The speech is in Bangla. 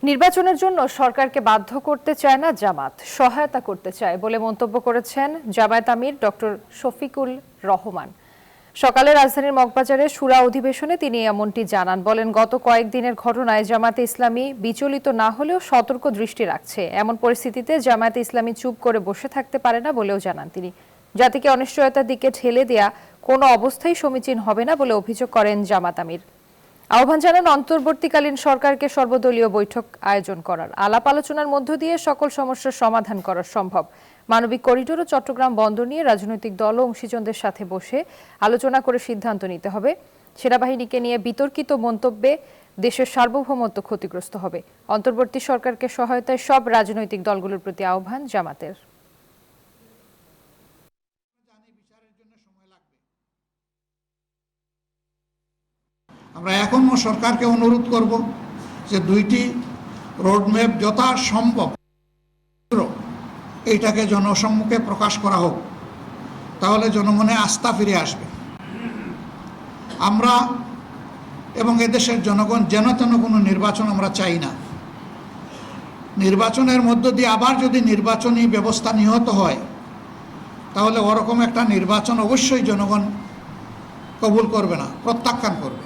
নির্বাচনের জন্য সরকারকে বাধ্য করতে চায় না জামাত, সহায়তা করতে চায় বলে মন্তব্য করেছেন জামায়াত আমির ডক্টর শফিকুল রহমান। সকালে রাজধানীর মগবাজারে শুরা অধিবেশনে তিনি এমনটি জানান। বলেন, গত কয়েকদিনের ঘটনায় জামায়াতে ইসলামী বিচলিত না হলেও সতর্ক দৃষ্টি রাখছে। এমন পরিস্থিতিতে জামায়াতে ইসলামী চুপ করে বসে থাকতে পারে না বলেও জানান তিনি। জাতিকে অনিশ্চয়তার দিকে ঠেলে দেয়া কোনো অবস্থাই সমীচীন হবে না বলে অভিযোগ করেন জামায়াত আমির। আহ্বান জানান অন্তর্বর্তীকালীন সরকারকে সর্বদলীয় বৈঠক আয়োজন করার, আলাপ আলোচনার মধ্য দিয়ে সকল সমস্যার সমাধান করা সম্ভব। মানবিক করিডোর ও চট্টগ্রাম বন্দর নিয়ে রাজনৈতিক দল ও অংশীজনদের সাথে বসে আলোচনা করে সিদ্ধান্ত নিতে হবে। সেনাবাহিনীকে নিয়ে বিতর্কিত মন্তব্যে দেশের সার্বভৌমত্ব ক্ষতিগ্রস্ত হবে। অন্তর্বর্তী সরকারকে সহায়তায় সব রাজনৈতিক দলগুলোর প্রতি আহ্বান জামাতের। আমরা এখনও সরকারকে অনুরোধ করব যে দুইটি রোডম্যাপ যথাসম্ভব এইটাকে জনসম্মুখে প্রকাশ করা হোক, তাহলে জনমনে আস্থা ফিরে আসবে। আমরা এবং এদেশের জনগণ যেন তেন কোনো নির্বাচন আমরা চাই না। নির্বাচনের মধ্য দিয়ে আবার যদি নির্বাচনী ব্যবস্থা নিহত হয়, তাহলে ওরকম একটা নির্বাচন অবশ্যই জনগণ কবুল করবে না, প্রত্যাখ্যান করবে।